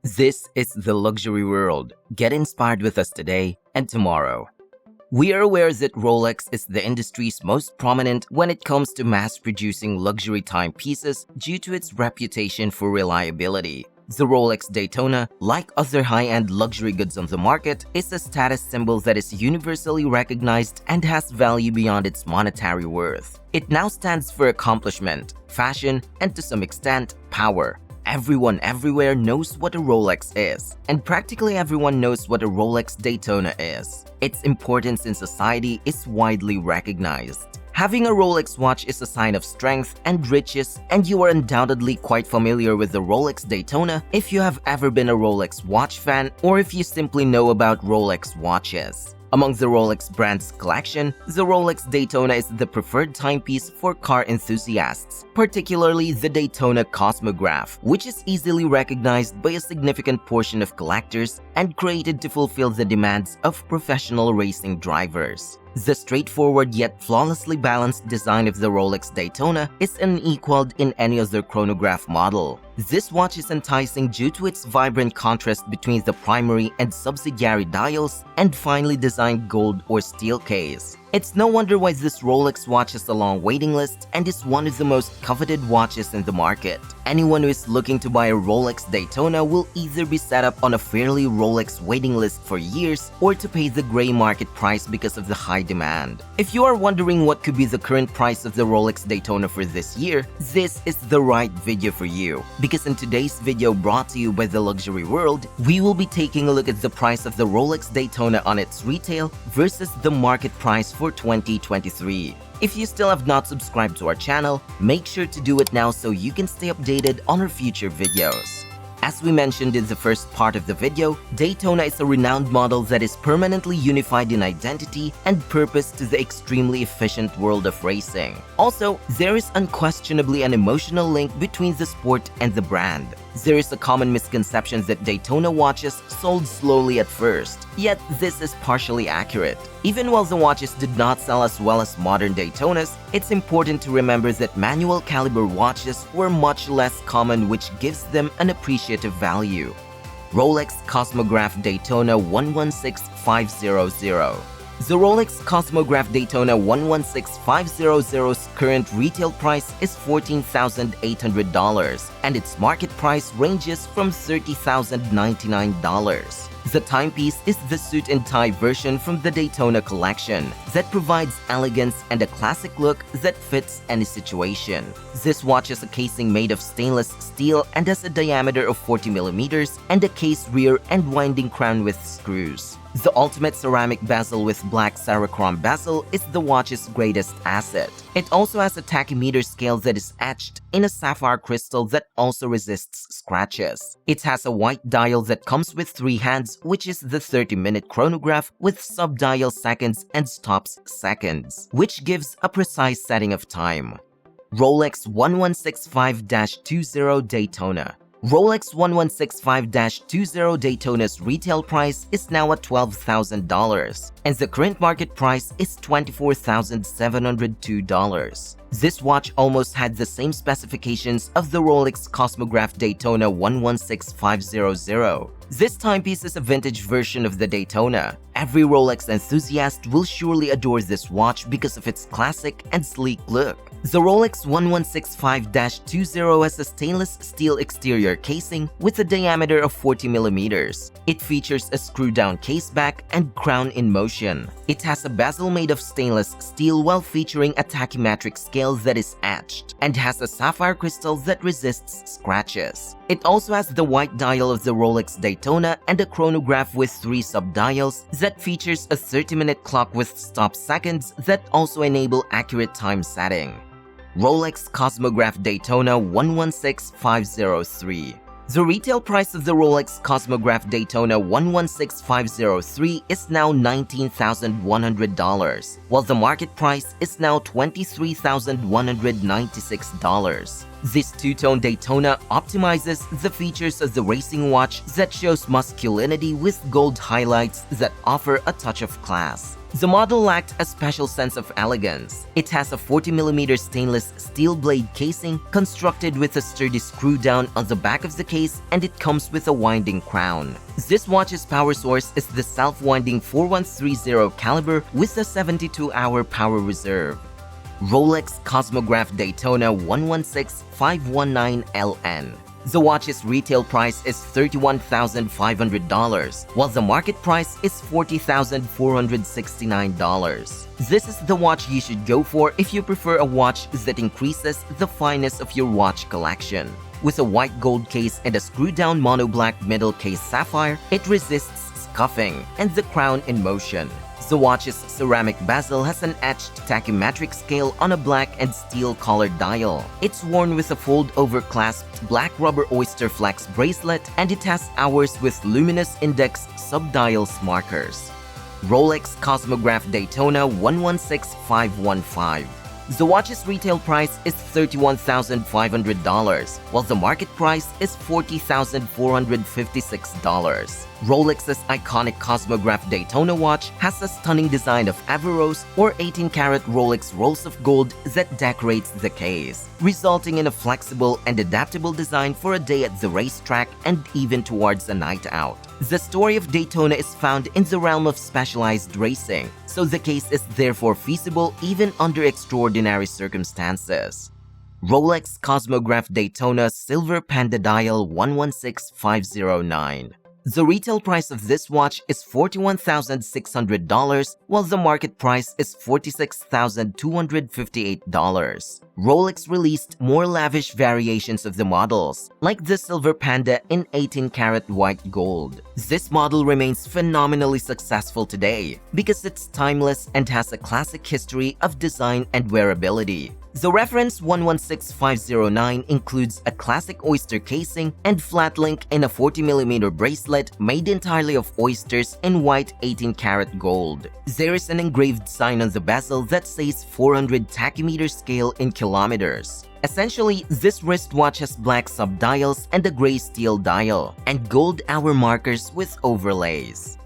This is the luxury world. Get inspired with us today and tomorrow. We are aware that Rolex is the industry's most prominent when it comes to mass-producing luxury timepieces due to its reputation for reliability. The Rolex Daytona, like other high-end luxury goods on the market, is a status symbol that is universally recognized and has value beyond its monetary worth. It now stands for accomplishment, fashion, and to some extent, power. Everyone everywhere knows what a Rolex is, and practically everyone knows what a Rolex Daytona is. Its importance in society is widely recognized. Having a Rolex watch is a sign of strength and riches, and you are undoubtedly quite familiar with the Rolex Daytona if you have ever been a Rolex watch fan or if you simply know about Rolex watches. Among the Rolex brand's collection, the Rolex Daytona is the preferred timepiece for car enthusiasts, particularly the Daytona Cosmograph, which is easily recognized by a significant portion of collectors and created to fulfill the demands of professional racing drivers. The straightforward yet flawlessly balanced design of the Rolex Daytona is unequaled in any other chronograph model. This watch is enticing due to its vibrant contrast between the primary and subsidiary dials and finely designed gold or steel case. It's no wonder why this Rolex watch has a long waiting list and is one of the most coveted watches in the market. Anyone who is looking to buy a Rolex Daytona will either be set up on a fairly Rolex waiting list for years or to pay the gray market price because of the high demand. If you are wondering what could be the current price of the Rolex Daytona for this year, this is the right video for you. Because in today's video brought to you by the Luxury World, we will be taking a look at the price of the Rolex Daytona on its retail versus the market price for 2023. If you still have not subscribed to our channel, make sure to do it now so you can stay updated on our future videos. As we mentioned in the first part of the video, Daytona is a renowned model that is permanently unified in identity and purpose to the extremely efficient world of racing. Also, there is unquestionably an emotional link between the sport and the brand. There is a common misconception that Daytona watches sold slowly at first, yet this is partially accurate. Even while the watches did not sell as well as modern Daytonas, it's important to remember that manual caliber watches were much less common, which gives them an appreciative value. Rolex Cosmograph Daytona 116500. The Rolex Cosmograph Daytona 116500's current retail price is $14,800 and its market price ranges from $30,099. The timepiece is the suit and tie version from the Daytona collection that provides elegance and a classic look that fits any situation. This watch has a casing made of stainless steel and has a diameter of 40 mm and a case rear and winding crown with screws. The ultimate ceramic bezel with black Cerachrome bezel is the watch's greatest asset. It also has a tachymeter scale that is etched in a sapphire crystal that also resists scratches. It has a white dial that comes with 3 hands, which is the 30-minute chronograph with sub-dial seconds and stops seconds, which gives a precise setting of time. Rolex 116520 Daytona. Rolex 116520 Daytona's retail price is now at $12,000, and the current market price is $24,702. This watch almost had the same specifications of the Rolex Cosmograph Daytona 116500. This timepiece is a vintage version of the Daytona. Every Rolex enthusiast will surely adore this watch because of its classic and sleek look. The Rolex 116520 has a stainless steel exterior casing with a diameter of 40 mm. It features a screw-down case back and crown in motion. It has a bezel made of stainless steel while featuring a tachymetric scale that is etched, and has a sapphire crystal that resists scratches. It also has the white dial of the Rolex Daytona and a chronograph with 3 sub-dials that features a 30-minute clock with stop seconds that also enable accurate time setting. Rolex Cosmograph Daytona 116503. The retail price of the Rolex Cosmograph Daytona 116503 is now $19,100, while the market price is now $23,196. This two-tone Daytona optimizes the features of the racing watch that shows masculinity with gold highlights that offer a touch of class. The model lacked a special sense of elegance. It has a 40mm stainless steel blade casing constructed with a sturdy screw down on the back of the case, and it comes with a winding crown. This watch's power source is the self-winding 4130 caliber with a 72-hour power reserve. Rolex Cosmograph Daytona 116519LN. The watch's retail price is $31,500, while the market price is $40,469. This is the watch you should go for if you prefer a watch that increases the fineness of your watch collection. With a white gold case and a screw-down mono-black middle case sapphire, it resists scuffing and the crown in motion. The watch's ceramic bezel has an etched tachymetric scale on a black and steel-colored dial. It's worn with a fold-over clasped black rubber Oyster Flex bracelet, and it has hours with luminous index sub-dials markers. Rolex Cosmograph Daytona 116515. The watch's retail price is $31,500, while the market price is $40,456. Rolex's iconic Cosmograph Daytona watch has a stunning design of Averroes or 18-karat Rolex rolls of gold that decorates the case, resulting in a flexible and adaptable design for a day at the racetrack and even towards a night out. The story of Daytona is found in the realm of specialized racing, so the case is therefore feasible even under extraordinary circumstances. Rolex Cosmograph Daytona Silver Panda Dial 116509. The retail price of this watch is $41,600, while the market price is $46,258. Rolex released more lavish variations of the models, like the Silver Panda in 18-karat white gold. This model remains phenomenally successful today because it's timeless and has a classic history of design and wearability. The reference 116509 includes a classic oyster casing and flat link in a 40mm bracelet made entirely of oysters in white 18-karat gold. There is an engraved sign on the bezel that says 400 tachymeter scale in kilometers. Essentially, this wristwatch has black sub-dials and a gray steel dial, and gold hour markers with overlays.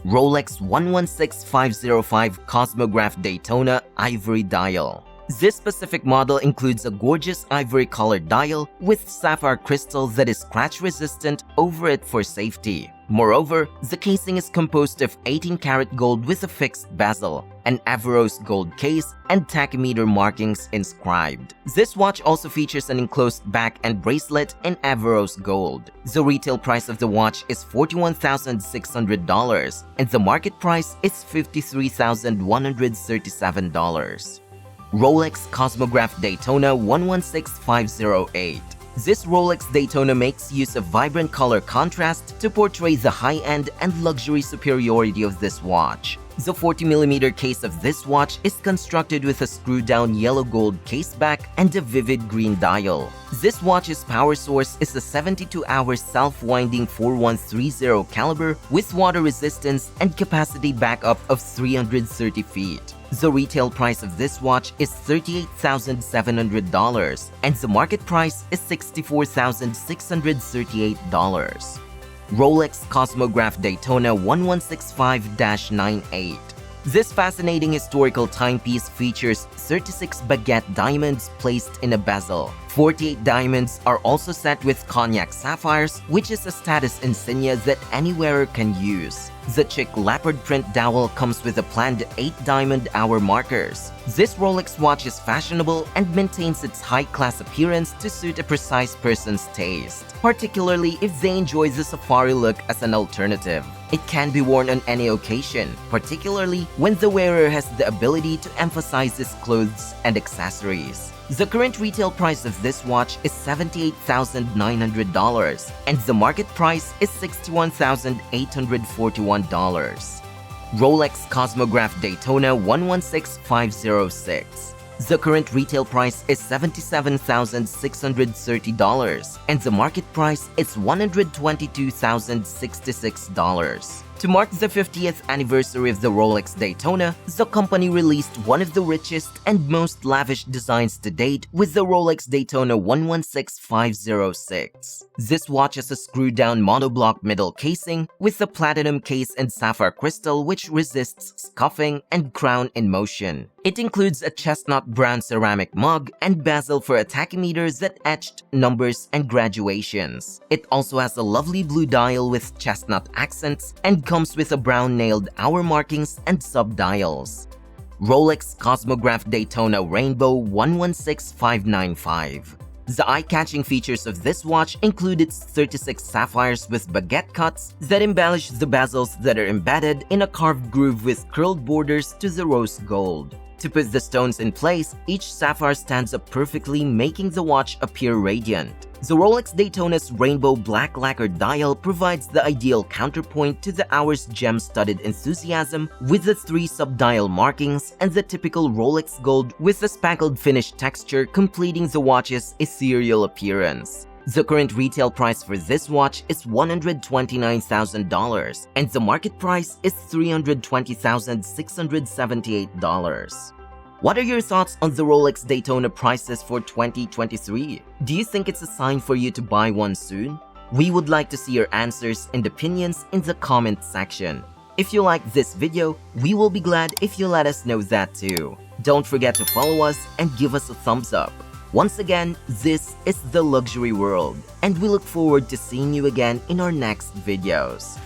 Rolex 116505 Cosmograph Daytona Ivory Dial. This specific model includes a gorgeous ivory-colored dial with sapphire crystal that is scratch-resistant over it for safety. Moreover, the casing is composed of 18-karat gold with a fixed bezel, an Averroes gold case, and tachymeter markings inscribed. This watch also features an enclosed back and bracelet in Averroes gold. The retail price of the watch is $41,600, and the market price is $53,137. Rolex Cosmograph Daytona 116508. This Rolex Daytona makes use of vibrant color contrast to portray the high-end and luxury superiority of this watch. The 40mm case of this watch is constructed with a screw-down yellow-gold caseback and a vivid green dial. This watch's power source is a 72-hour self-winding 4130 caliber with water resistance and capacity backup of 330 feet. The retail price of this watch is $38,700, and the market price is $64,638. Rolex Cosmograph Daytona 1165-98. This fascinating historical timepiece features 36 baguette diamonds placed in a bezel. 48 diamonds are also set with cognac sapphires, which is a status insignia that any wearer can use. The chic leopard print dowel comes with a planned 8 diamond hour markers. This Rolex watch is fashionable and maintains its high-class appearance to suit a precise person's taste, particularly if they enjoy the safari look as an alternative. It can be worn on any occasion, particularly when the wearer has the ability to emphasize his clothes and accessories. The current retail price of this watch is $78,900, and the market price is $61,841. Rolex Cosmograph Daytona 116506. The current retail price is $77,630, and the market price is $122,066. To mark the 50th anniversary of the Rolex Daytona, the company released one of the richest and most lavish designs to date with the Rolex Daytona 116506. This watch has a screw-down monoblock middle casing with a platinum case and sapphire crystal which resists scuffing and crown in motion. It includes a chestnut brown ceramic mug and bezel for a tachymeter that etched numbers and graduations. It also has a lovely blue dial with chestnut accents and comes with a brown nailed hour markings and sub-dials. Rolex Cosmograph Daytona Rainbow 116595. The eye-catching features of this watch include its 36 sapphires with baguette cuts that embellish the bezels that are embedded in a carved groove with curled borders to the rose gold. To put the stones in place, each sapphire stands up perfectly, making the watch appear radiant. The Rolex Daytona's rainbow black lacquered dial provides the ideal counterpoint to the hour's gem-studded enthusiasm with the 3 sub-dial markings and the typical Rolex gold with a speckled finish texture completing the watch's ethereal appearance. The current retail price for this watch is $129,000 and the market price is $320,678. What are your thoughts on the Rolex Daytona prices for 2023? Do you think it's a sign for you to buy one soon? We would like to see your answers and opinions in the comment section. If you like this video, we will be glad if you let us know that too. Don't forget to follow us and give us a thumbs up. Once again, this is The Luxury World, and we look forward to seeing you again in our next videos.